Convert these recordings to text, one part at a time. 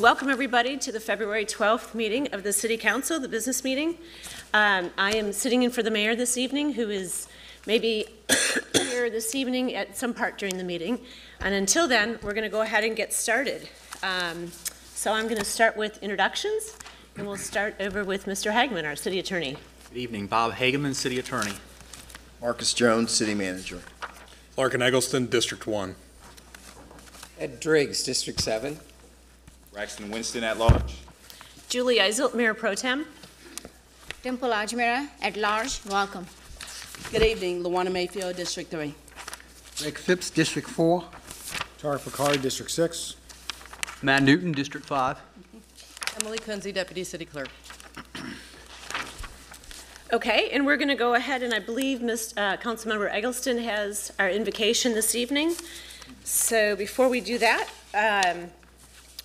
welcome everybody to the February 12th meeting of the City Council, the business meeting. I am sitting in for the mayor this evening, who is maybe here this evening at some part during the meeting. And until then, we're going to go ahead and get started. So I'm going to start with introductions, and we'll start over with Mr. Hagman, our city attorney. Good evening. Bob Hageman, city attorney. Marcus Jones, city manager. Larkin Eggleston, District 1. Ed Driggs, District 7. Braxton Winston at large. Julie Eiselt, Mayor Pro Tem. Dimple Ajmera at large. Welcome. Good evening. Luana Mayfield, District 3. Greg Phipps, District 4. Tara Fakari, District 6. Matt Newton, District 5. Emily Kunze, Deputy City Clerk. Okay, and we're going to go ahead, and I believe Councilmember Eggleston has our invocation this evening. So before we do that,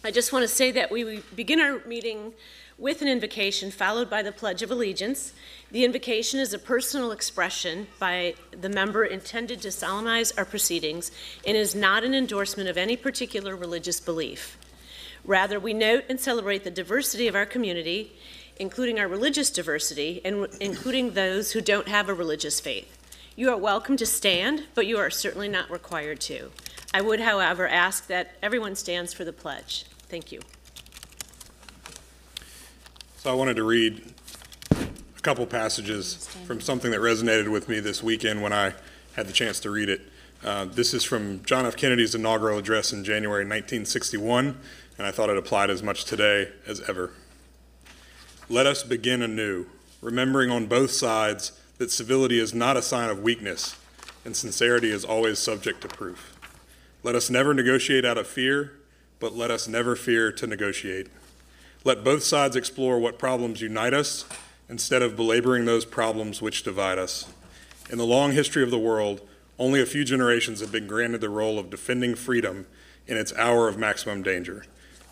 I just want to say that we begin our meeting with an invocation followed by the Pledge of Allegiance. The invocation is a personal expression by the member intended to solemnize our proceedings and is not an endorsement of any particular religious belief. Rather, we note and celebrate the diversity of our community, including our religious diversity and including those who don't have a religious faith. You are welcome to stand, but you are certainly not required to. I would, however, ask that everyone stands for the pledge. Thank you. So I wanted to read a couple passages from something that resonated with me this weekend when I had the chance to read it. This is from John F. Kennedy's inaugural address in January 1961, and I thought it applied as much today as ever. Let us begin anew, remembering on both sides that civility is not a sign of weakness, and sincerity is always subject to proof. Let us never negotiate out of fear, but let us never fear to negotiate. Let both sides explore what problems unite us instead of belaboring those problems which divide us. In the long history of the world, only a few generations have been granted the role of defending freedom in its hour of maximum danger.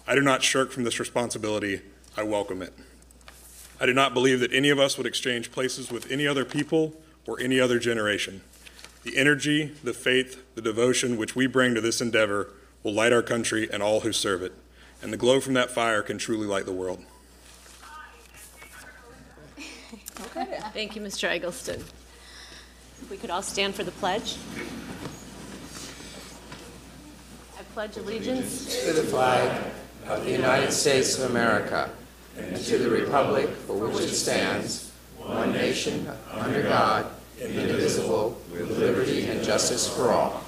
I do not shirk from this responsibility. I welcome it. I do not believe that any of us would exchange places with any other people or any other generation. The energy, the faith, the devotion which we bring to this endeavor will light our country and all who serve it. And the glow from that fire can truly light the world. Okay. Thank you, Mr. Eggleston. If we could all stand for the pledge. I pledge allegiance To the flag of the United States of America and to the republic for which it stands, one nation, under God, indivisible, with liberty and justice for all.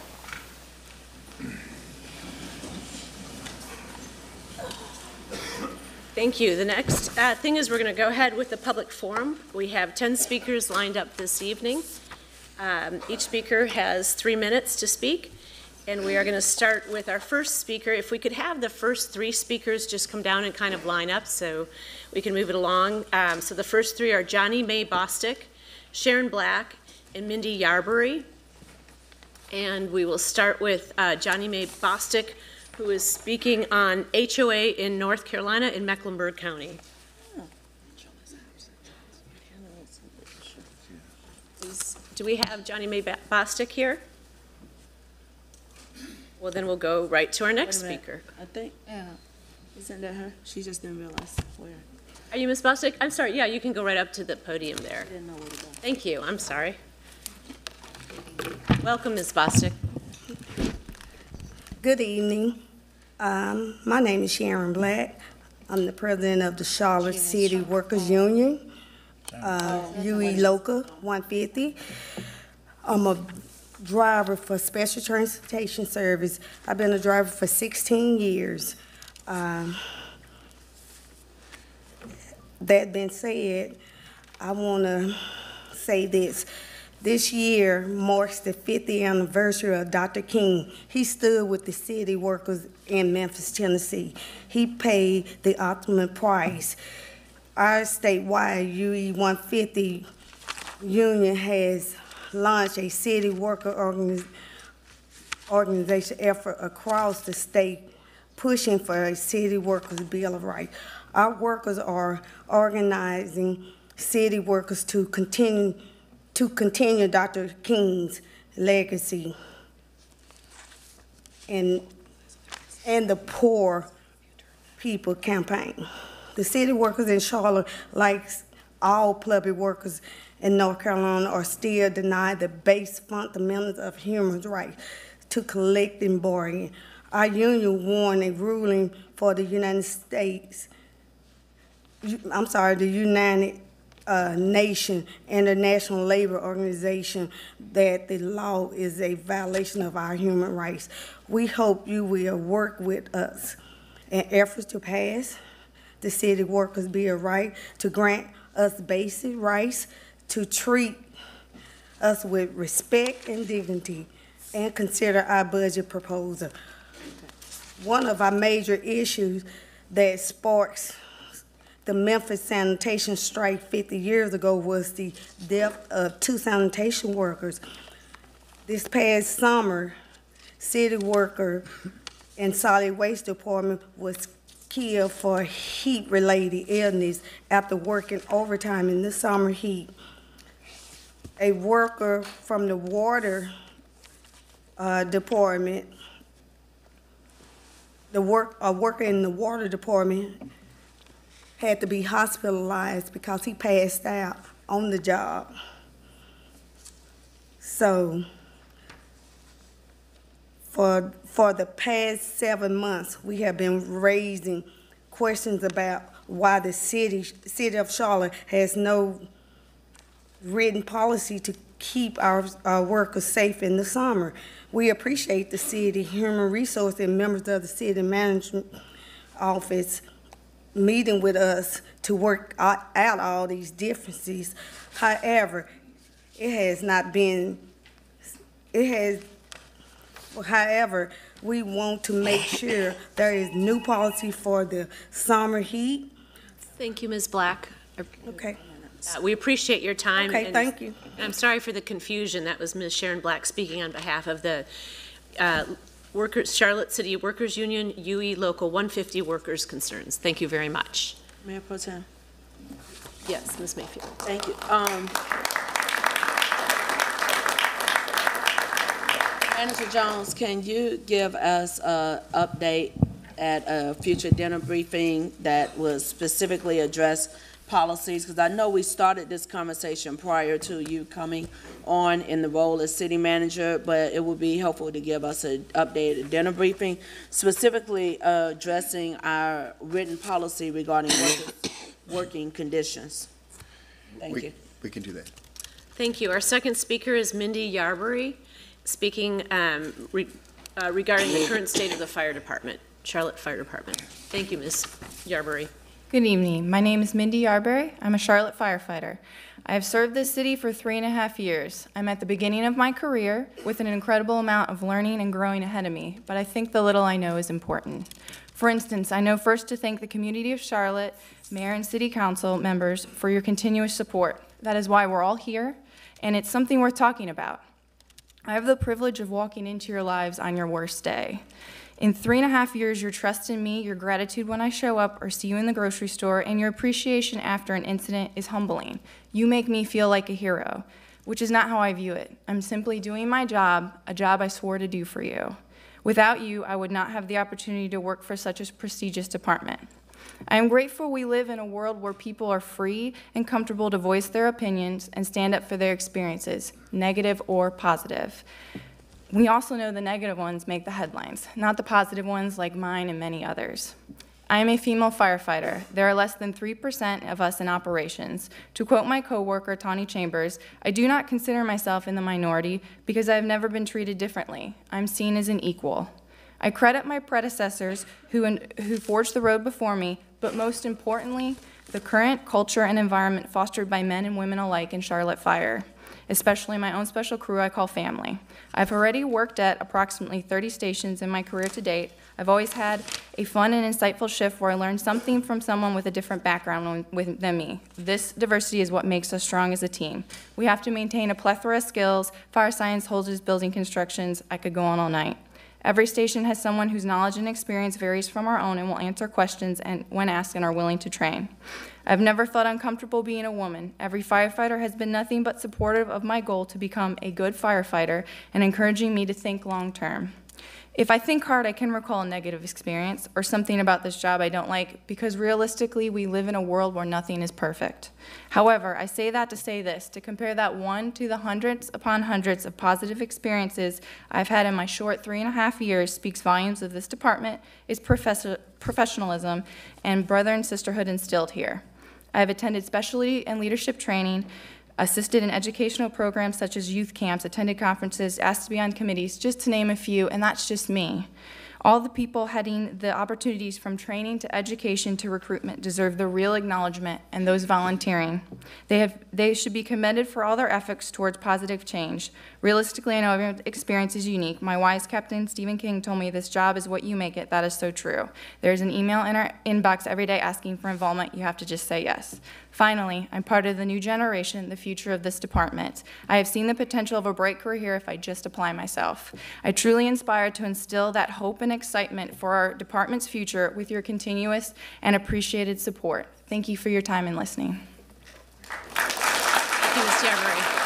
Thank you. The next thing is we're going to go ahead with the public forum. We have 10 speakers lined up this evening. Each speaker has 3 minutes to speak, and we are going to start with our first speaker. If we could have the first 3 speakers just come down and kind of line up so we can move it along. So the first 3 are Johnny Mae Bostic, Sharon Black, and Mindy Yarbury. And we will start with Johnny Mae Bostic, who is speaking on HOA in North Carolina in Mecklenburg County. Do we have Johnny Mae Bostic here? Well, then we'll go right to our next speaker. I think, isn't that her? She just didn't realize where. Are you Ms. Bostic? I'm sorry, yeah, you can go right up to the podium there. I didn't know where to go. Thank you, I'm sorry. Welcome, Ms. Bostic. Good evening. My name is Sharon Black. I'm the president of the Charlotte City Workers Union, UE Local 150. I'm a driver for Special Transportation Service. I've been a driver for 16 years. That being said, I want to say this. This year marks the 50th anniversary of Dr. King. He stood with the city workers in Memphis, Tennessee. He paid the ultimate price. Our statewide UE 150 union has launched a city worker organization effort across the state pushing for a city workers' Bill of Rights. Our workers are organizing city workers to continue Dr. King's legacy and the poor people campaign. The city workers in Charlotte, like all public workers in North Carolina, are still denied the base fundamentals of human rights to collective bargaining. Our union won a ruling for the United Nations International Labor Organization that the law is a violation of our human rights. We hope you will work with us in efforts to pass the City Workers Bill of Rights, to grant us basic rights, to treat us with respect and dignity, and consider our budget proposal. One of our major issues that sparks the Memphis sanitation strike 50 years ago was the death of 2 sanitation workers. This past summer, city worker in solid waste department was killed for heat-related illness after working overtime in the summer heat. A worker from the water department, a worker in the water department had to be hospitalized because he passed out on the job. So for the past 7 months, we have been raising questions about why the city of Charlotte has no written policy to keep our workers safe in the summer. We appreciate the city human resource and members of the city management office meeting with us to work out all these differences. However, however, we want to make sure there is new policy for the summer heat. Thank you, Ms. Black. Okay. We appreciate your time. Okay, thank you. I'm sorry for the confusion. That was Ms. Sharon Black speaking on behalf of the Charlotte City Workers Union, UE Local 150 Workers Concerns. Thank you very much. Mayor Pro Tem. Yes, Ms. Mayfield. Thank you. Manager Jones, can you give us an update at a future dinner briefing that was specifically address policies? Because I know we started this conversation prior to you coming on in the role as city manager, but it would be helpful to give us an updated dinner briefing, specifically addressing our written policy regarding working conditions. Thank you. We can do that. Thank you. Our second speaker is Mindy Yarbury, speaking regarding the current state of the fire department, Charlotte Fire Department. Thank you, Ms. Yarbury. Good evening. My name is Mindy Yarbury. I'm a Charlotte firefighter. I have served this city for 3.5 years. I'm at the beginning of my career with an incredible amount of learning and growing ahead of me, but I think the little I know is important. For instance, I know first to thank the community of Charlotte, Mayor and City Council members for your continuous support. That is why we're all here, and it's something worth talking about. I have the privilege of walking into your lives on your worst day. In 3.5 years, your trust in me, your gratitude when I show up or see you in the grocery store, and your appreciation after an incident is humbling. You make me feel like a hero, which is not how I view it. I'm simply doing my job, a job I swore to do for you. Without you, I would not have the opportunity to work for such a prestigious department. I am grateful we live in a world where people are free and comfortable to voice their opinions and stand up for their experiences, negative or positive. We also know the negative ones make the headlines, not the positive ones like mine and many others. I am a female firefighter. There are less than 3% of us in operations. To quote my coworker, Tawny Chambers, I do not consider myself in the minority because I have never been treated differently. I'm seen as an equal. I credit my predecessors who forged the road before me, but most importantly, the current culture and environment fostered by men and women alike in Charlotte Fire, especially my own special crew I call family. I've already worked at approximately 30 stations in my career to date. I've always had a fun and insightful shift where I learned something from someone with a different background than me. This diversity is what makes us strong as a team. We have to maintain a plethora of skills, fire science, hoses, building constructions. I could go on all night. Every station has someone whose knowledge and experience varies from our own and will answer questions when asked and are willing to train. I've never felt uncomfortable being a woman. Every firefighter has been nothing but supportive of my goal to become a good firefighter and encouraging me to think long term. If I think hard, I can recall a negative experience or something about this job I don't like, because realistically, we live in a world where nothing is perfect. However, I say that to say this, to compare that one to the hundreds upon hundreds of positive experiences I've had in my short 3.5 years speaks volumes of this department, its professionalism, and brother and sisterhood instilled here. I have attended specialty and leadership training, assisted in educational programs such as youth camps, attended conferences, asked to be on committees, just to name a few, and that's just me. All the people heading the opportunities from training to education to recruitment deserve the real acknowledgement, and those volunteering. They should be commended for all their efforts towards positive change. Realistically, I know every experience is unique. My wise captain, Stephen King, told me this job is what you make it. That is so true. There's an email in our inbox every day asking for involvement. You have to just say yes. Finally, I'm part of the new generation, the future of this department. I have seen the potential of a bright career here if I just apply myself. I truly aspire to instill that hope and excitement for our department's future with your continuous and appreciated support. Thank you for your time and listening. Thank you, Ms. Yarberry.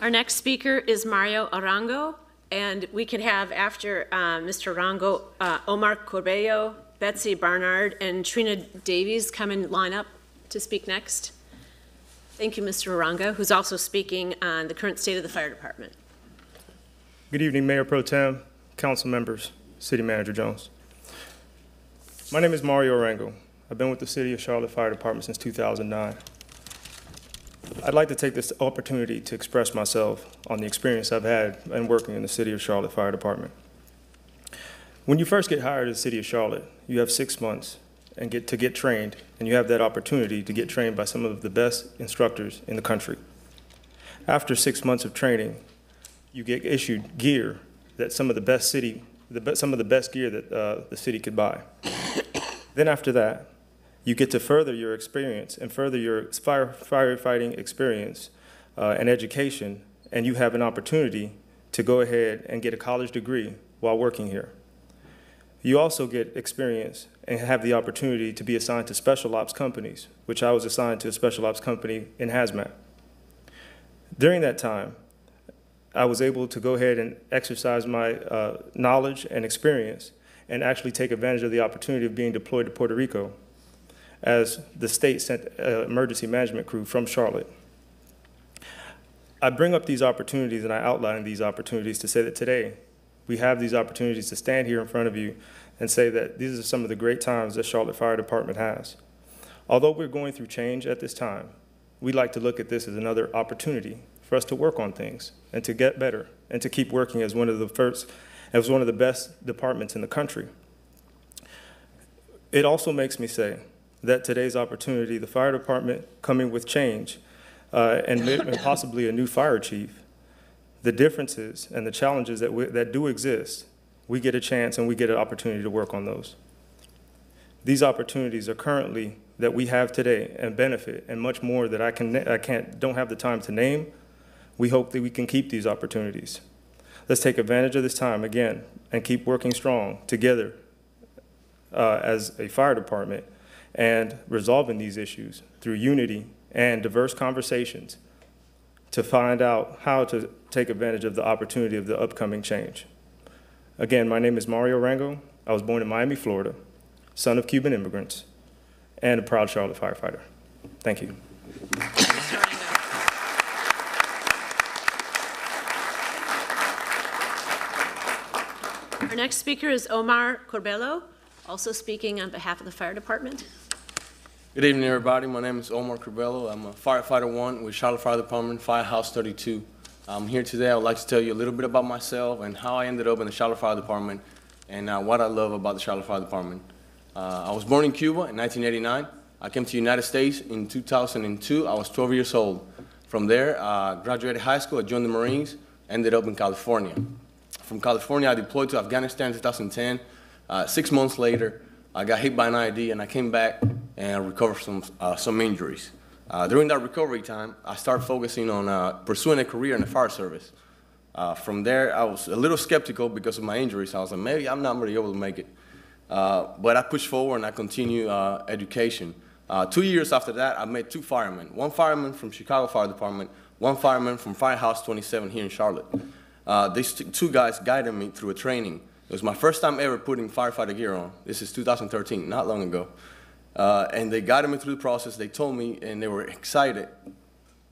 Our next speaker is Mario Arango, and we could have, after Mr. Arango, Omar Corbello, Betsy Barnard, and Trina Davies come and line up to speak next. Thank you, Mr. Arango, who's also speaking on the current state of the fire department. Good evening, Mayor Pro Tem, council members, City Manager Jones. My name is Mario Arango. I've been with the City of Charlotte Fire Department since 2009. I'd like to take this opportunity to express myself on the experience I've had in working in the City of Charlotte Fire Department. When you first get hired at the City of Charlotte, you have 6 months and get trained, and you have that opportunity to get trained by some of the best instructors in the country. After 6 months of training, you get issued gear that some of the best gear that the city could buy. Then after that, you get to further your experience and further your firefighting experience and education, and you have an opportunity to go ahead and get a college degree while working here. You also get experience and have the opportunity to be assigned to special ops companies, which I was assigned to a special ops company in hazmat. During that time, I was able to go ahead and exercise my knowledge and experience and actually take advantage of the opportunity of being deployed to Puerto Rico as the state sent an emergency management crew from Charlotte. I bring up these opportunities and I outline these opportunities to say that today we have these opportunities to stand here in front of you and say that these are some of the great times that Charlotte Fire Department has. Although we're going through change at this time, we'd like to look at this as another opportunity for us to work on things and to get better and to keep working as one of the best departments in the country. It also makes me say that today's opportunity, the fire department coming with change and possibly a new fire chief, the differences and the challenges that do exist, we get a chance and we get an opportunity to work on those. These opportunities are currently that we have today and benefit and much more that don't have the time to name. We hope that we can keep these opportunities. Let's take advantage of this time again and keep working strong together as a fire department and resolving these issues through unity and diverse conversations to find out how to take advantage of the opportunity of the upcoming change. Again, my name is Mario Arango. I was born in Miami, Florida, son of Cuban immigrants, and a proud Charlotte firefighter. Thank you. Our next speaker is Omar Corbello, also speaking on behalf of the fire department. Good evening, everybody. My name is Omar Corbello. I'm a firefighter 1 with Charlotte Fire Department, Firehouse 32. I'm here today. I would like to tell you a little bit about myself and how I ended up in the Charlotte Fire Department and what I love about the Charlotte Fire Department. I was born in Cuba in 1989. I came to the United States in 2002. I was 12 years old. From there, I graduated high school. I joined the Marines, ended up in California. From California, I deployed to Afghanistan in 2010. 6 months later, I got hit by an IED, and I came back and recovered some injuries. During that recovery time, I started focusing on pursuing a career in the fire service. From there, I was a little skeptical because of my injuries. I was like, maybe I'm not really able to make it. But I pushed forward and I continued education. 2 years after that, I met 2 firemen. One fireman from Chicago Fire Department, one fireman from Firehouse 27 here in Charlotte. These two guys guided me through a training. It was my first time ever putting firefighter gear on. This is 2013, not long ago. And they guided me through the process. They told me, and they were excited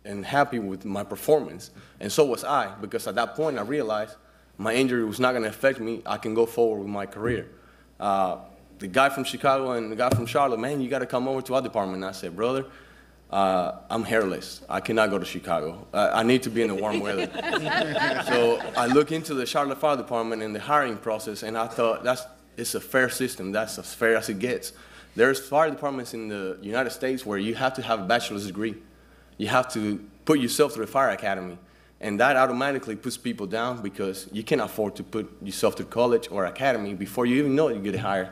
and happy with my performance. And so was I, because at that point I realized my injury was not going to affect me. I can go forward with my career. The guy from Chicago and the guy from Charlotte, man, you got to come over to our department. And I said, brother, I'm hairless. I cannot go to Chicago. I need to be in the warm weather. So I looked into the Charlotte Fire Department and the hiring process, and I thought it's a fair system. That's as fair as it gets. There's fire departments in the United States where you have to have a bachelor's degree. You have to put yourself through a fire academy. And that automatically puts people down because you can't afford to put yourself through college or academy before you even know you get hired.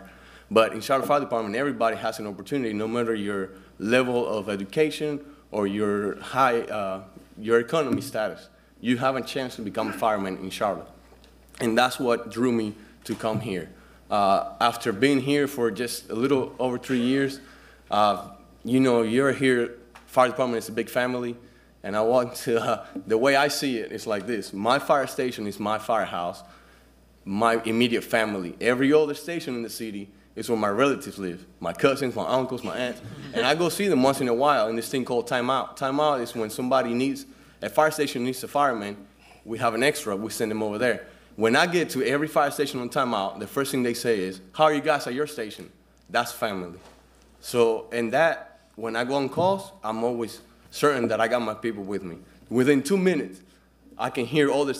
But in Charlotte Fire Department, everybody has an opportunity, no matter your level of education or your your economy status. You have a chance to become a fireman in Charlotte. And that's what drew me to come here. After being here for just a little over 3 years, you know, you're here, fire department is a big family, and I want to, the way I see it is like this. My fire station is my firehouse, my immediate family. Every other station in the city is where my relatives live, my cousins, my uncles, my aunts, and I go see them once in a while in this thing called timeout. Timeout is when somebody needs, a fire station needs a fireman, we have an extra, we send them over there. When I get to every fire station on timeout, the first thing they say is, how are you guys at your station? That's family. So, and that, when I go on calls, I'm always certain that I got my people with me. Within 2 minutes, I can hear other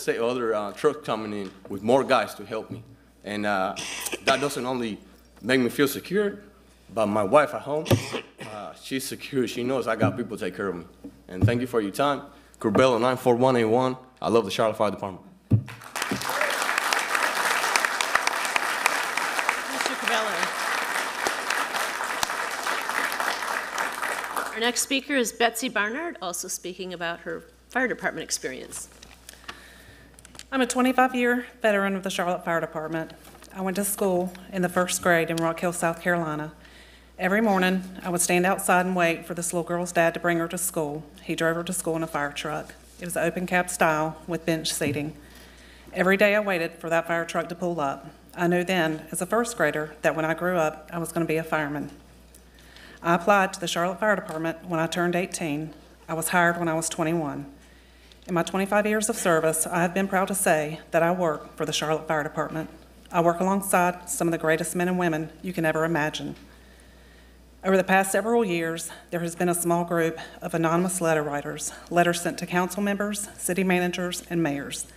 trucks coming in with more guys to help me. And that doesn't only make me feel secure, but my wife at home, she's secure. She knows I got people to take care of me. And thank you for your time. Curbelo 94181. I love the Charlotte Fire Department. Our next speaker is Betsy Barnard, also speaking about her fire department experience. I'm a 25-year veteran of the Charlotte Fire Department. I went to school in the 1st grade in Rock Hill, South Carolina. Every morning, I would stand outside and wait for this little girl's dad to bring her to school. He drove her to school in a fire truck. It was open cab style with bench seating. Every day I waited for that fire truck to pull up. I knew then, as a 1st grader, that when I grew up, I was going to be a fireman. I applied to the Charlotte Fire Department when I turned 18. I was hired when I was 21. In my 25 years of service, I have been proud to say that I work for the Charlotte Fire Department. I work alongside some of the greatest men and women you can ever imagine. Over the past several years, there has been a small group of anonymous letter writers, letters sent to council members, city managers, and mayors.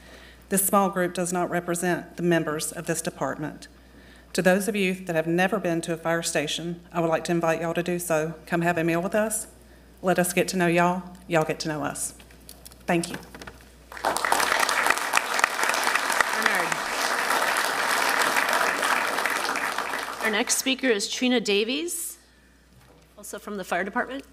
This small group does not represent the members of this department. To those of you that have never been to a fire station, I would like to invite y'all to do so. Come have a meal with us. Let us get to know y'all. Y'all get to know us. Thank you. Bernard. Our next speaker is Trina Davies, also from the fire department.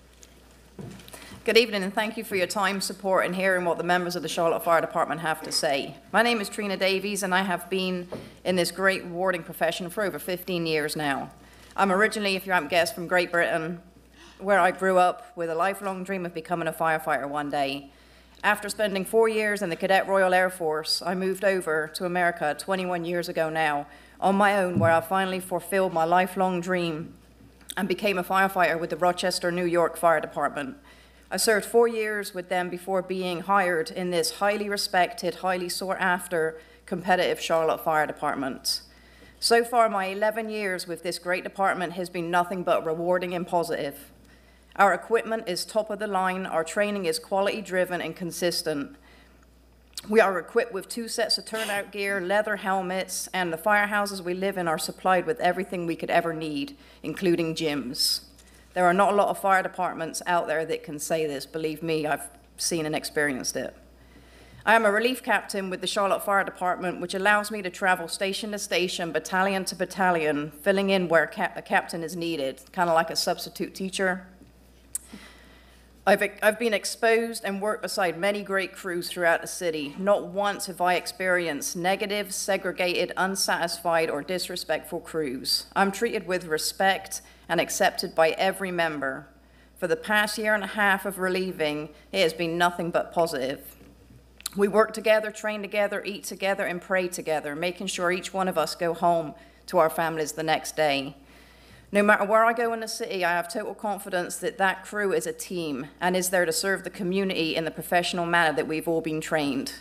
Good evening, and thank you for your time, support, and hearing what the members of the Charlotte Fire Department have to say. My name is Trina Davies, and I have been in this great rewarding profession for over 15 years now. I'm originally, if you haven't guessed, from Great Britain, where I grew up with a lifelong dream of becoming a firefighter one day. After spending 4 years in the Cadet Royal Air Force, I moved over to America 21 years ago now, on my own, where I finally fulfilled my lifelong dream and became a firefighter with the Rochester, New York Fire Department. I served 4 years with them before being hired in this highly respected, highly sought after, competitive Charlotte Fire Department. So far, my 11 years with this great department has been nothing but rewarding and positive. Our equipment is top of the line, our training is quality driven and consistent. We are equipped with 2 sets of turnout gear, leather helmets, and the firehouses we live in are supplied with everything we could ever need, including gyms. There are not a lot of fire departments out there that can say this. Believe me, I've seen and experienced it. I am a relief captain with the Charlotte Fire Department, which allows me to travel station to station, battalion to battalion, filling in where a captain is needed, kind of like a substitute teacher. I've been exposed and worked beside many great crews throughout the city. Not once have I experienced negative, segregated, unsatisfied, or disrespectful crews. I'm treated with respect and accepted by every member. For the past year and a half of relieving, it has been nothing but positive. We work together, train together, eat together, and pray together, making sure each one of us go home to our families the next day. No matter where I go in the city, I have total confidence that that crew is a team and is there to serve the community in the professional manner that we've all been trained.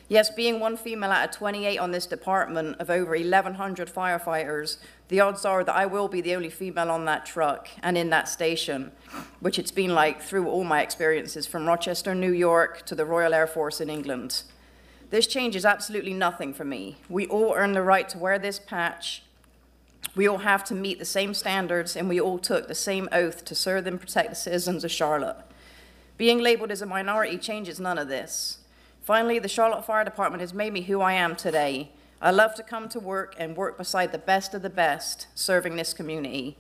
Yes, being one female out of 28 on this department of over 1,100 firefighters, the odds are that I will be the only female on that truck and in that station, which it's been like through all my experiences from Rochester, New York to the Royal Air Force in England. This changes absolutely nothing for me. We all earn the right to wear this patch. We all have to meet the same standards, and we all took the same oath to serve and protect the citizens of Charlotte. Being labeled as a minority changes none of this. Finally, the Charlotte Fire Department has made me who I am today. I love to come to work and work beside the best of the best, serving this community.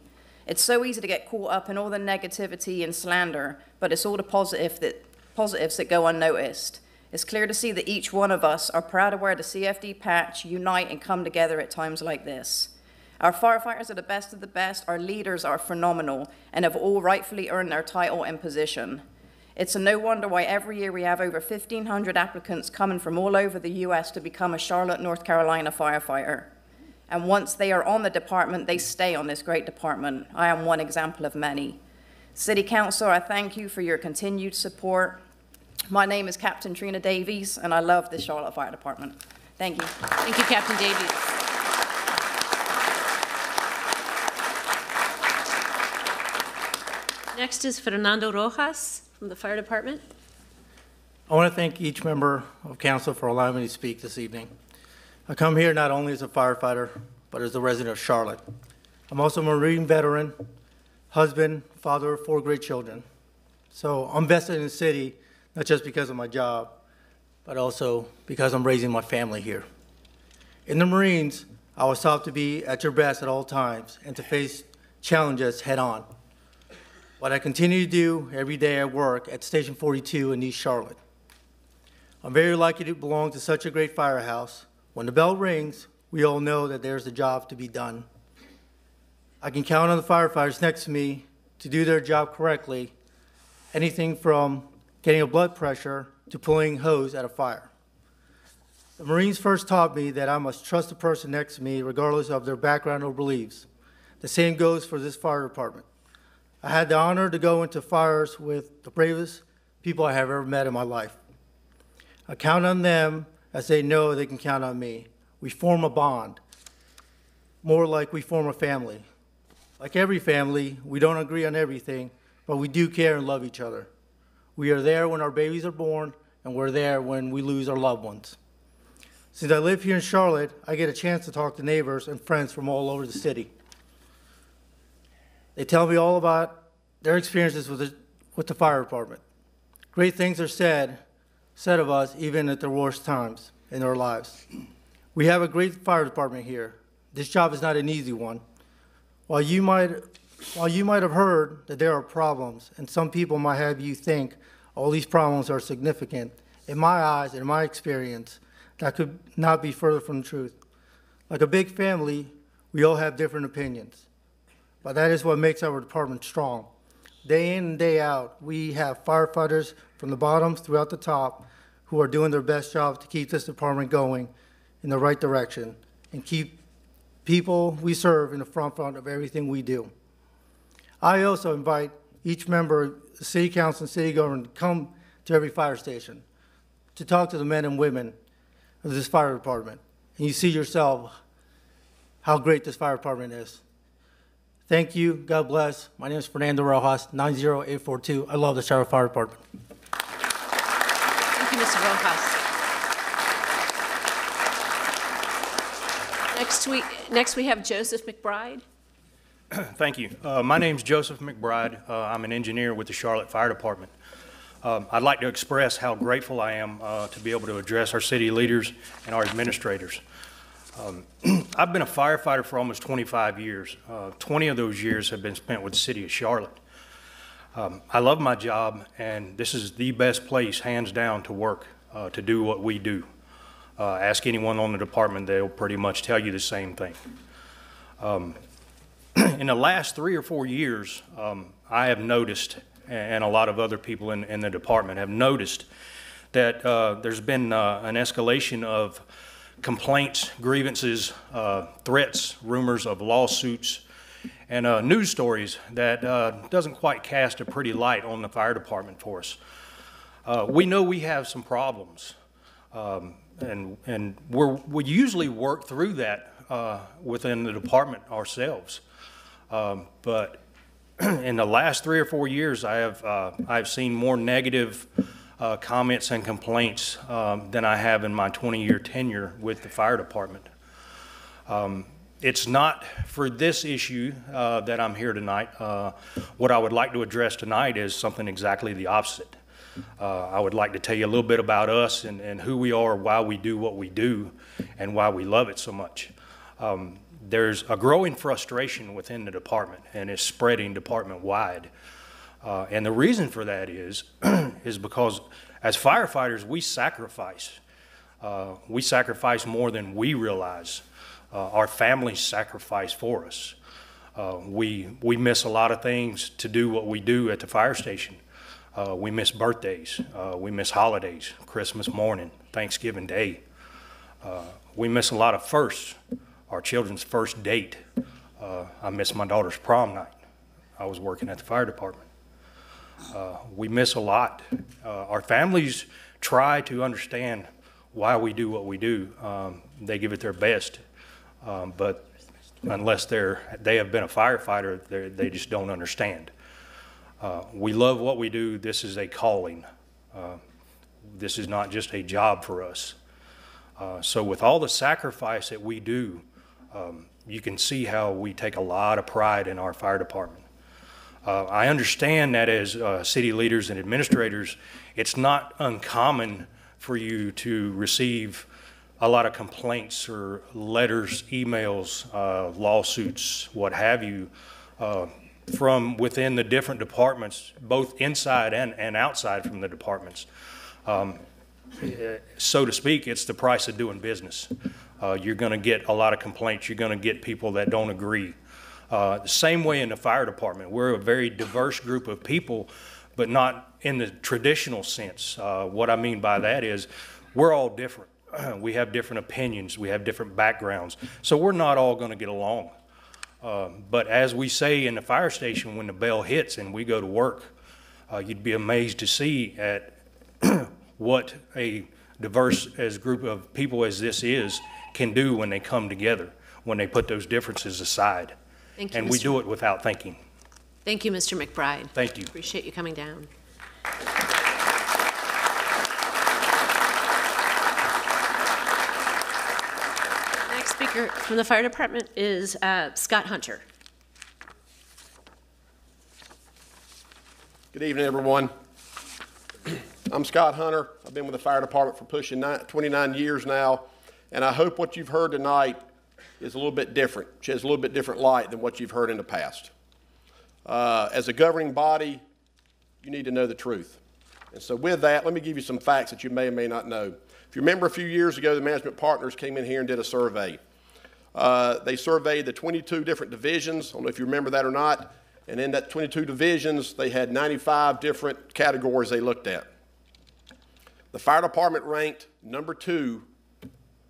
It's so easy to get caught up in all the negativity and slander, but it's all the positives that go unnoticed. It's clear to see that each one of us are proud to wear the CFD patch, unite, and come together at times like this. Our firefighters are the best of the best, our leaders are phenomenal, and have all rightfully earned their title and position. It's no wonder why every year we have over 1,500 applicants coming from all over the U.S. to become a Charlotte, North Carolina firefighter. And once they are on the department, they stay on this great department. I am one example of many. City Council, I thank you for your continued support. My name is Captain Trina Davies, and I love the Charlotte Fire Department. Thank you. Thank you, Captain Davies. Next is Fernando Rojas from the Fire Department. I want to thank each member of council for allowing me to speak this evening. I come here not only as a firefighter, but as a resident of Charlotte. I'm also a Marine veteran, husband, father of 4 great children. So I'm vested in the city, not just because of my job, but also because I'm raising my family here. In the Marines, I was taught to be at your best at all times and to face challenges head on. What I continue to do every day at work at Station 42 in East Charlotte. I'm very lucky to belong to such a great firehouse. When the bell rings, we all know that there's a job to be done. I can count on the firefighters next to me to do their job correctly, anything from getting a blood pressure to pulling hose at a fire. The Marines first taught me that I must trust the person next to me regardless of their background or beliefs. The same goes for this fire department. I had the honor to go into fires with the bravest people I have ever met in my life. I count on them as they know they can count on me. We form a bond, more like we form a family. Like every family, we don't agree on everything, but we do care and love each other. We are there when our babies are born, and we're there when we lose our loved ones. Since I live here in Charlotte, I get a chance to talk to neighbors and friends from all over the city. They tell me all about their experiences with the fire department. Great things are said of us even at the worst times in our lives. We have a great fire department here. This job is not an easy one. While you might have heard that there are problems, and some people might have you think all these problems are significant, in my eyes and in my experience, that could not be further from the truth. Like a big family, we all have different opinions. But that is what makes our department strong. Day in and day out, we have firefighters from the bottom throughout the top who are doing their best job to keep this department going in the right direction and keep people we serve in the front of everything we do. I also invite each member of the City Council and City Government to come to every fire station to talk to the men and women of this fire department. And you see yourself how great this fire department is. Thank you. God bless. My name is Fernando Rojas, 90842. I love the Charlotte Fire Department. Thank you, Mr. Rojas. Next we have Joseph McBride. Thank you. My name's Joseph McBride. I'm an engineer with the Charlotte Fire Department. I'd like to express how grateful I am to be able to address our city leaders and our administrators. I've been a firefighter for almost 25 years. 20 of those years have been spent with the city of Charlotte. I love my job, and this is the best place, hands down, to work, to do what we do. Ask anyone on the department, they'll pretty much tell you the same thing. In the last 3 or 4 years, I have noticed and a lot of other people in the department have noticed that there's been an escalation of complaints, grievances, threats, rumors of lawsuits, and news stories that doesn't quite cast a pretty light on the fire department for us. We know we have some problems, and we usually work through that within the department ourselves. But in the last 3 or 4 years, I've seen more negative comments and complaints than I have in my 20-year tenure with the fire department. It's not for this issue that I'm here tonight. What I would like to address tonight is something exactly the opposite. I would like to tell you a little bit about us and who we are, why we do what we do, and why we love it so much. There's a growing frustration within the department, and it's spreading department-wide. And the reason for that is because as firefighters, we sacrifice. We sacrifice more than we realize. Our families sacrifice for us. We miss a lot of things to do what we do at the fire station. We miss birthdays. We miss holidays, Christmas morning, Thanksgiving Day. We miss a lot of firsts. Our children's first date. I miss my daughter's prom night. I was working at the fire department. We miss a lot. Our families try to understand why we do what we do. They give it their best, but unless they have been a firefighter, they just don't understand. We love what we do. This is a calling. This is not just a job for us. So with all the sacrifice that we do, you can see how we take a lot of pride in our fire department. I understand that as city leaders and administrators, it's not uncommon for you to receive a lot of complaints or letters, emails, lawsuits, what have you, from within the different departments, both inside and outside from the departments. So to speak, it's the price of doing business. You're going to get a lot of complaints. You're going to get people that don't agree. The same way in the fire department. We're a very diverse group of people, but not in the traditional sense. What I mean by that is we're all different. We have different opinions. We have different backgrounds. So we're not all going to get along. But as we say in the fire station, when the bell hits and we go to work, you'd be amazed to see at what a diverse as group of people as this is can do when they come together, when they put those differences aside. Thank you, and we do it without thinking. Thank you, Mr. McBride. Thank you. Appreciate you coming down. Next speaker from the fire department is Scott Hunter. Good evening, everyone. I'm Scott Hunter. I've been with the fire department for pushing 29 years now, and I hope what you've heard tonight is a little bit different, sheds a little bit different light than what you've heard in the past. As a governing body, you need to know the truth. And so with that, let me give you some facts that you may or may not know. If you remember a few years ago, the management partners came in here and did a survey. They surveyed the 22 different divisions. I don't know if you remember that or not. And in that 22 divisions, they had 95 different categories they looked at. The fire department ranked number 2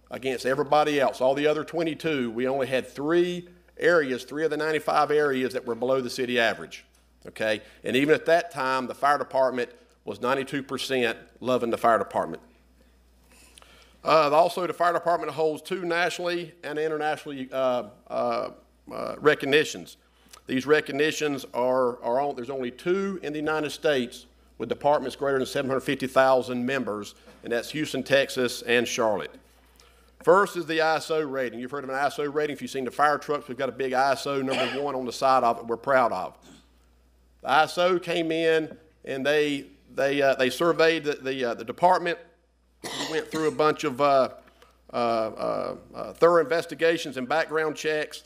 against everybody else. All the other 22, we only had 3 areas, 3 of the 95 areas that were below the city average, okay? And even at that time, the fire department was 92% loving the fire department. Also, the fire department holds 2 nationally and internationally recognitions. These recognitions are there's only 2 in the United States with departments greater than 750,000 members, and that's Houston, Texas, and Charlotte. First is the ISO rating. You've heard of an ISO rating. If you've seen the fire trucks, we've got a big ISO number 1 on the side of it we're proud of. The ISO came in and they surveyed the department. We went through a bunch of thorough investigations and background checks.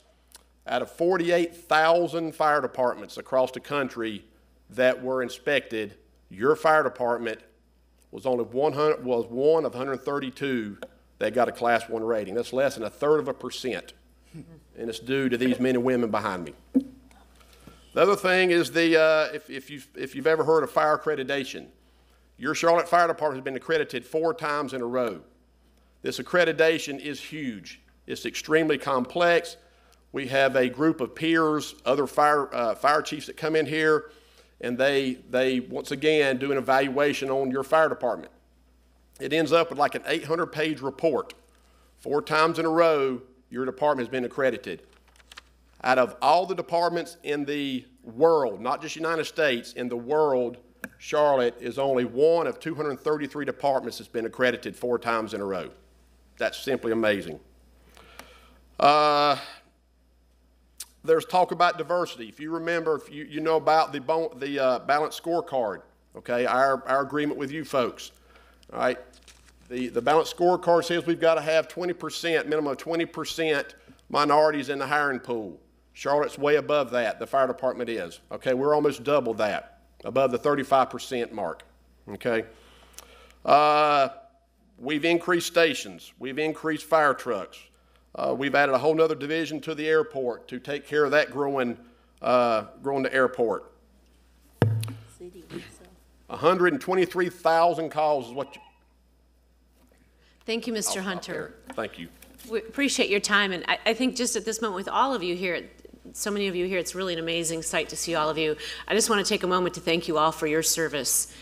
Out of 48,000 fire departments across the country that were inspected, your fire department was one of 132 that got a Class 1 rating. That's less than 1/3%, and it's due to these men and women behind me. The other thing is if you've ever heard of fire accreditation, your Charlotte Fire Department has been accredited 4 times in a row. This accreditation is huge. It's extremely complex. We have a group of peers, other fire chiefs that come in here, and they once again do an evaluation on your fire department. It ends up with like an 800-page report. 4 times in a row, your department has been accredited. Out of all the departments in the world, not just United States, in the world, Charlotte is only one of 233 departments that's been accredited 4 times in a row. That's simply amazing. There's talk about diversity. If you remember, if you know about the balanced scorecard, okay, our agreement with you folks, all right? The balanced scorecard says we've got to have 20%, minimum of 20% minorities in the hiring pool. Charlotte's way above that, the fire department is. Okay, we're almost double that, above the 35% mark, okay? We've increased stations. We've increased fire trucks. We've added a whole nother division to the airport to take care of that growing the airport. 123,000 calls is what you... Thank you, Mr. Hunter. Thank you. We appreciate your time, and I think just at this moment with all of you here, so many of you here, it's really an amazing sight to see all of you. I just want to take a moment to thank you all for your service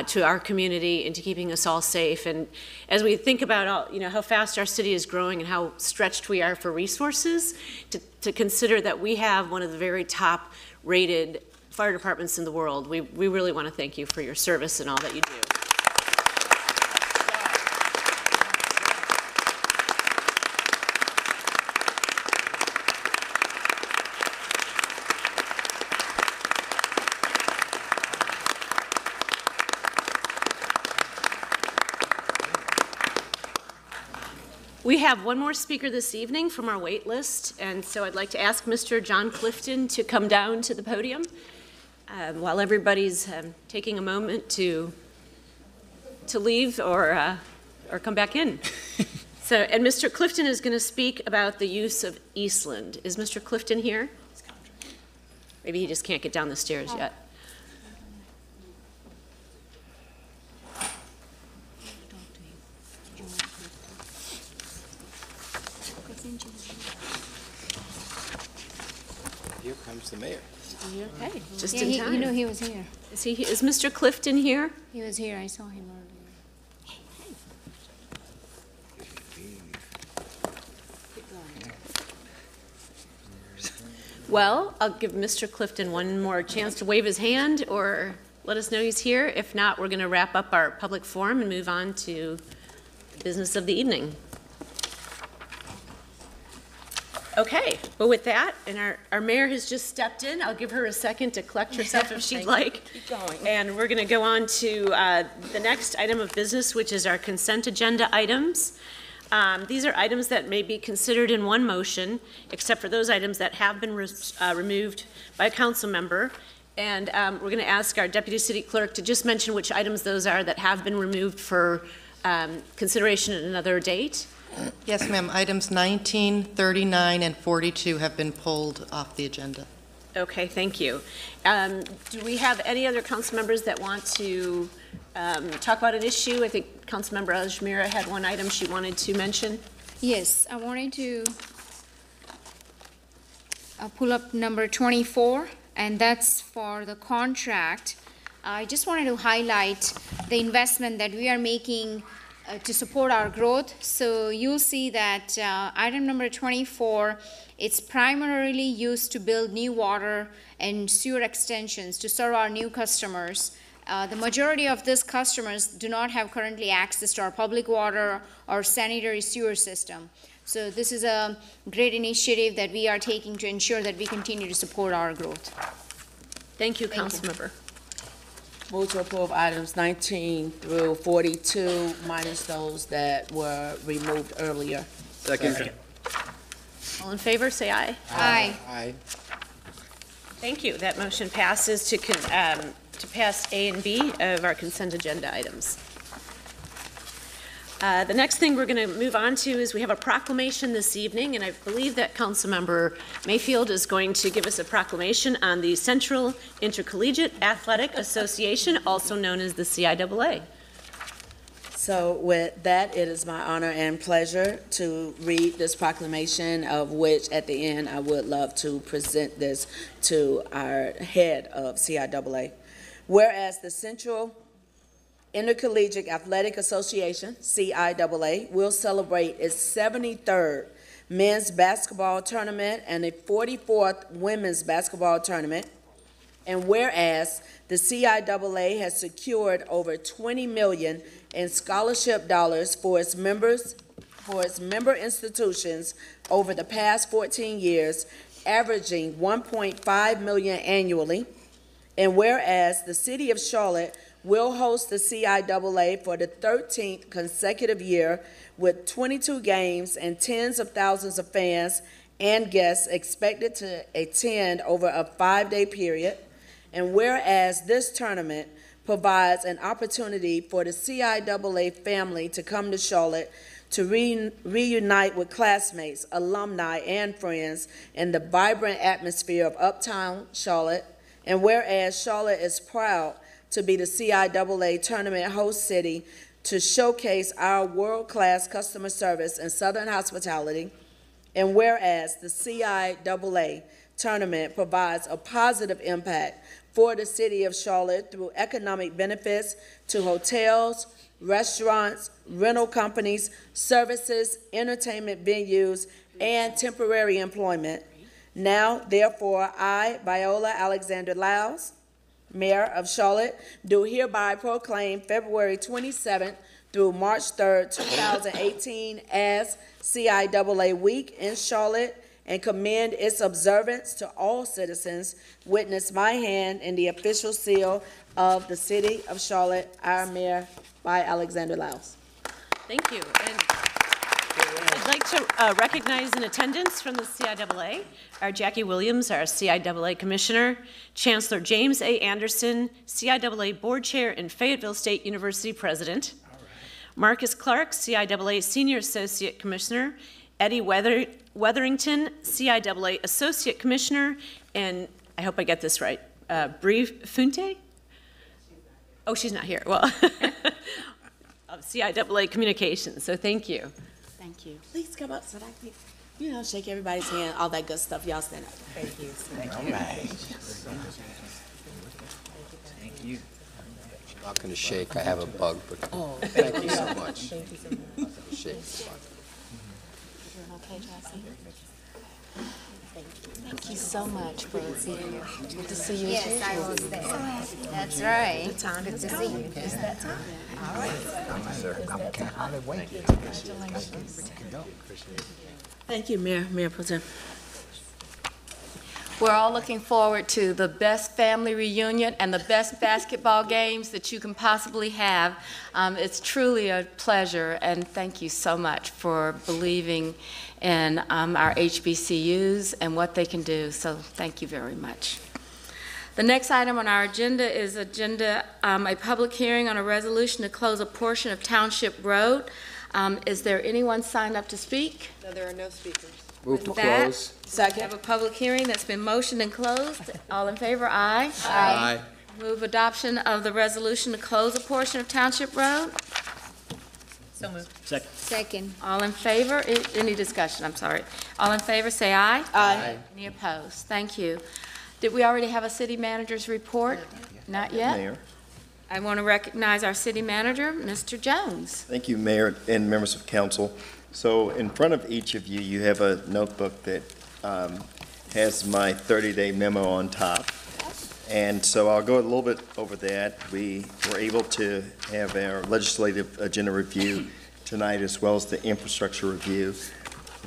to our community and to keeping us all safe. And as we think about how fast our city is growing and how stretched we are for resources, to consider that we have one of the very top rated fire departments in the world, we really want to thank you for your service and all that you do. We have one more speaker this evening from our wait list, and so I'd like to ask Mr. John Clifton to come down to the podium while everybody's taking a moment to leave or come back in. And Mr. Clifton is going to speak about the use of Eastland. Is Mr. Clifton here? Maybe he just can't get down the stairs yet. Here comes the mayor. Okay, just Yeah, in time. you know he was here. Is Mr. Clifton here? He was here. I saw him earlier. Well, I'll give Mr. Clifton one more chance to wave his hand or let us know he's here. If not, we're going to wrap up our public forum and move on to the business of the evening. Okay, well with that, and our mayor has just stepped in. I'll give her a second to collect herself if she'd like. Keep going. And we're going to go on to the next item of business, which is our consent agenda items. These are items that may be considered in one motion, except for those items that have been removed by a council member. And we're going to ask our deputy city clerk to just mention which items those are that have been removed for consideration at another date. Yes, ma'am. Items 19, 39, and 42 have been pulled off the agenda. Okay, thank you. Do we have any other council members that want to talk about an issue? I think Councilmember Ajmira had one item she wanted to mention. Yes, I wanted to pull up number 24, and that's for the contract. I just wanted to highlight the investment that we are making to support our growth. So you'll see that item number 24, it's primarily used to build new water and sewer extensions to serve our new customers. The majority of these customers do not have currently access to our public water or sanitary sewer system. So this is a great initiative that we are taking to ensure that we continue to support our growth. Thank you, Councilmember. Move to approve items 19 through 42, minus those that were removed earlier. Second. All in favor, say aye. Aye. Aye. Thank you. That motion passes to pass A and B of our consent agenda items. The next thing we're going to move on to is we have a proclamation this evening, and I believe that Councilmember Mayfield is going to give us a proclamation on the Central Intercollegiate Athletic Association, also known as the CIAA. So with that, it is my honor and pleasure to read this proclamation, of which at the end I would love to present this to our head of CIAA. Whereas the Central Intercollegiate Athletic Association, CIAA, will celebrate its 73rd men's basketball tournament and a 44th women's basketball tournament. And whereas the CIAA has secured over $20 million in scholarship dollars for its member institutions over the past 14 years, averaging $1.5 million annually. And whereas the City of Charlotte will host the CIAA for the 13th consecutive year with 22 games and tens of thousands of fans and guests expected to attend over a 5-day period. And whereas this tournament provides an opportunity for the CIAA family to come to Charlotte to reunite with classmates, alumni, and friends in the vibrant atmosphere of Uptown Charlotte. And whereas Charlotte is proud to be the CIAA tournament host city to showcase our world-class customer service and Southern hospitality. And whereas the CIAA tournament provides a positive impact for the city of Charlotte through economic benefits to hotels, restaurants, rental companies, services, entertainment venues, and temporary employment. Now, therefore, I, Viola Alexander Lyles, Mayor of Charlotte, do hereby proclaim February 27th through March 3rd, 2018 as CIAA Week in Charlotte, and commend its observance to all citizens. Witness my hand in the official seal of the City of Charlotte, our Mayor, by Alexander Lyles. Thank you. And I'd like to recognize in attendance from the CIAA, our Jackie Williams, our CIAA Commissioner, Chancellor James A. Anderson, CIAA Board Chair and Fayetteville State University President, Marcus Clark, CIAA Senior Associate Commissioner, Eddie Weatherington, CIAA Associate Commissioner, and I hope I get this right, Bree Funte? Oh, she's not here. Well, of CIAA Communications, so thank you. Thank you. Please come up so that I can, shake everybody's hand, all that good stuff. Y'all stand up. Thank you. Thank you. All right. Thank you. I'm not going to shake. I have a bug, but thank you so much. Thank you so much. I'm not going to shake the bug. Okay, Jocelyn. Thank you so much for seeing you. Good to see you. Yes, I was there. That's right. The time Good has to come. see you. It's that time. All right. Congratulations. Thank you, Mayor Pro Tem. We're all looking forward to the best family reunion and the best basketball games that you can possibly have. It's truly a pleasure, and thank you so much for believing in our HBCUs and what they can do. So thank you very much. The next item on our agenda is a public hearing on a resolution to close a portion of Township Road. Is there anyone signed up to speak? No, there are no speakers. Move to With that, close. We have a public hearing that's been motioned and closed. All in favor, aye. Aye. Move adoption of the resolution to close a portion of Township Road. So moved. Second. Second. All in favor, any discussion, I'm sorry. All in favor, say aye. Aye. Any opposed? Thank you. Did we already have a city manager's report? Not yet? Mayor. I want to recognize our city manager, Mr. Jones. Thank you, Mayor and members of council. So in front of each of you, you have a notebook that has my 30-day memo on top. And so I'll go a little bit over that. We were able to have our legislative agenda review tonight as well as the infrastructure review.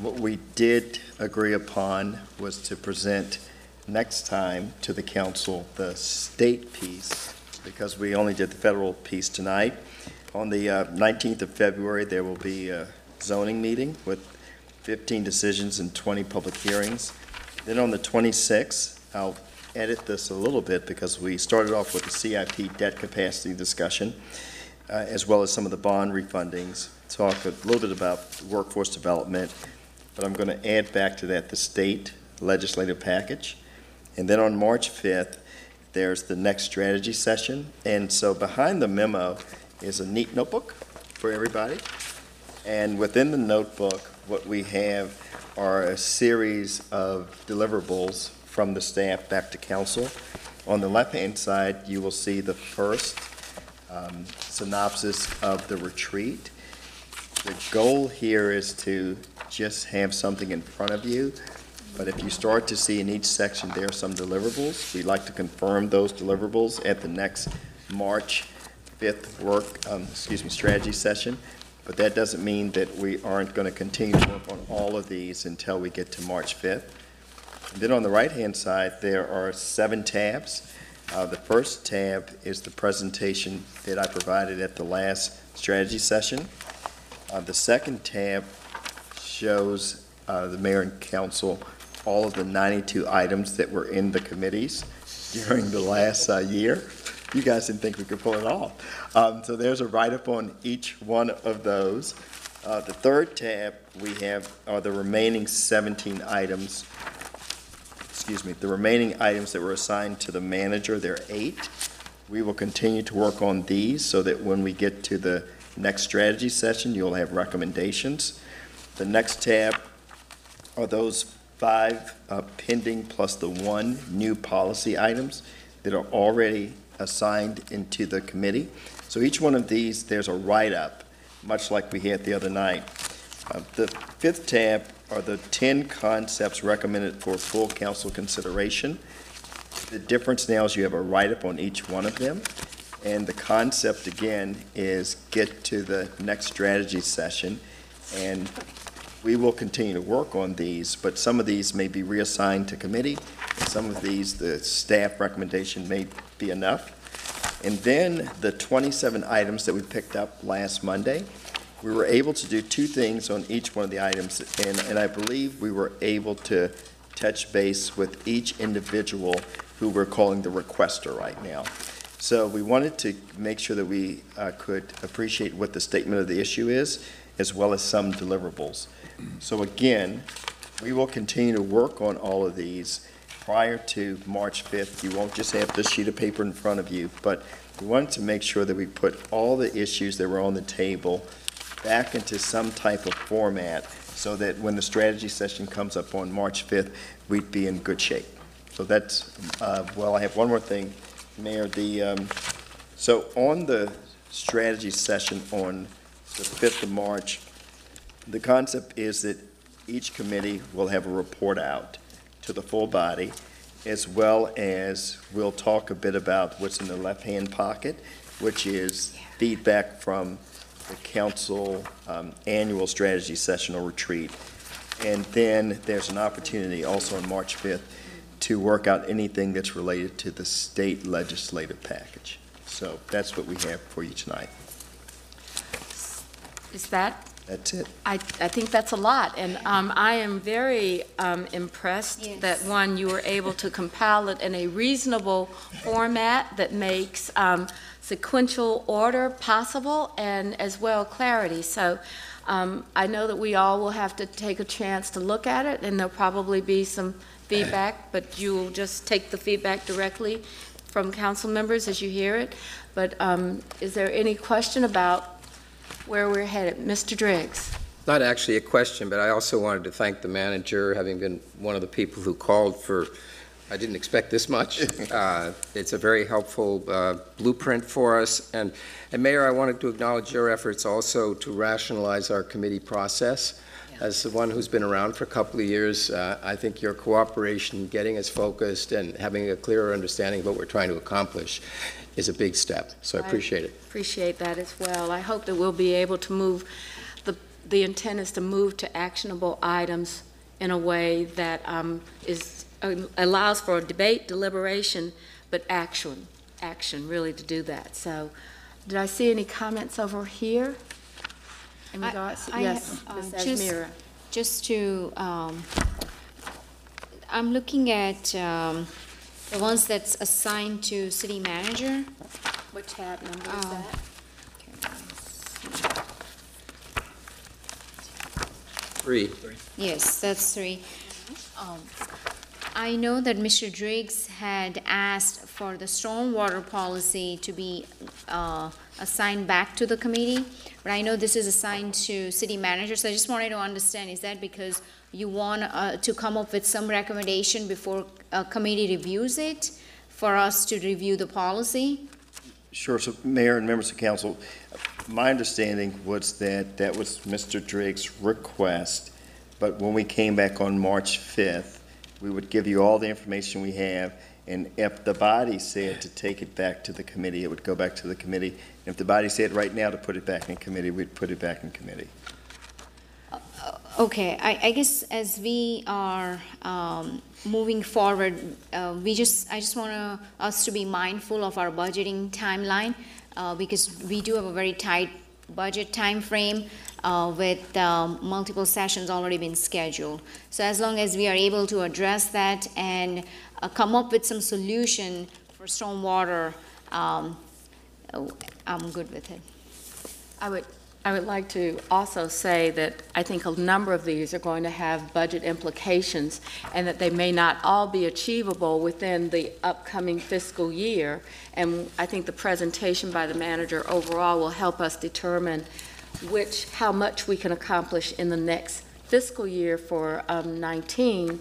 What we did agree upon was to present next time to the council the state piece, because we only did the federal piece tonight. On the 19th of February, there will be a zoning meeting with 15 decisions and 20 public hearings. Then on the 26th, I'll edit this a little bit because we started off with the CIP debt capacity discussion, as well as some of the bond refundings. talk a little bit about workforce development, but I'm going to add back to that the state legislative package. And then on March 5th, there's the next strategy session. And so behind the memo is a neat notebook for everybody. And within the notebook, what we have are a series of deliverables from the staff back to council. On the left-hand side, you will see the first synopsis of the retreat. The goal here is to just have something in front of you, but if you start to see in each section there are some deliverables, we'd like to confirm those deliverables at the next March 5th strategy session. But that doesn't mean that we aren't going to continue to work on all of these until we get to March 5th. And then on the right-hand side, there are 7 tabs. The first tab is the presentation that I provided at the last strategy session. The second tab shows the mayor and council all of the 92 items that were in the committees during the last year. You guys didn't think we could pull it off. So there's a write-up on each one of those. The third tab we have are the remaining 17 items, the remaining items that were assigned to the manager. There are 8. We will continue to work on these so that when we get to the next strategy session, you'll have recommendations. The next tab are those 5 pending plus the 1 new policy items that are already assigned into the committee. So each one of these, there's a write-up, much like we had the other night. The 5th tab are the 10 concepts recommended for full council consideration. The difference now is you have a write-up on each one of them. And the concept, again, is get to the next strategy session. And we will continue to work on these, but some of these may be reassigned to committee. Some of these, the staff recommendation may be enough. And then the 27 items that we picked up last Monday, we were able to do 2 things on each one of the items, and I believe we were able to touch base with each individual who we're calling the requester right now. So we wanted to make sure that we could appreciate what the statement of the issue is, as well as some deliverables. So again, we will continue to work on all of these prior to March 5th. You won't just have this sheet of paper in front of you, but we wanted to make sure that we put all the issues that were on the table back into some type of format so that when the strategy session comes up on March 5th, we'd be in good shape. So that's, well, I have one more thing, Mayor. So on the strategy session on the 5th of March, the concept is that each committee will have a report out to the full body, as well as we'll talk a bit about what's in the left-hand pocket, which is feedback from the council annual strategy session or retreat. And then there's an opportunity also on March 5th to work out anything that's related to the state legislative package. So that's what we have for you tonight. Is that? That's it. I think that's a lot, and I am very impressed that, one, you were able to compile it in a reasonable format that makes sequential order possible and as well clarity. So I know that we all will have to take a chance to look at it, and there'll probably be some feedback, but you will just take the feedback directly from council members as you hear it. But is there any question about where we're headed? Mr. Driggs. Not actually a question, but I also wanted to thank the manager, having been one of the people who called for, I didn't expect this much. It's a very helpful blueprint for us. And Mayor, I wanted to acknowledge your efforts also to rationalize our committee process. As the one who's been around for a couple of years, I think your cooperation, getting us focused and having a clearer understanding of what we're trying to accomplish is a big step. So I appreciate it. Appreciate that as well. I hope that we'll be able to move, the intent is to move to actionable items in a way that allows for debate, deliberation, but action really to do that. So did I see any comments over here? In regards, yes, Ms. Asmira. Just to, I'm looking at the ones that's assigned to city manager. What tab number is that? 3. Yes, that's 3. I know that Mr. Driggs had asked for the stormwater policy to be assigned back to the committee, but I know this is assigned to city manager, so I just wanted to understand, is that because you want to come up with some recommendation before a committee reviews it, for us to review the policy? Sure. So, Mayor and members of council, my understanding was that that was Mr. Driggs' request, but when we came back on March 5th, we would give you all the information we have, and if the body said to take it back to the committee, it would go back to the committee. And if the body said right now to put it back in committee, we'd put it back in committee. Okay, I guess as we are moving forward, I just want us to be mindful of our budgeting timeline, because we do have a very tight budget time frame with multiple sessions already been scheduled. So as long as we are able to address that and come up with some solution for stormwater, I'm good with it. I would like to also say that I think a number of these are going to have budget implications, and that they may not all be achievable within the upcoming fiscal year. And I think the presentation by the manager overall will help us determine how much we can accomplish in the next fiscal year for 19,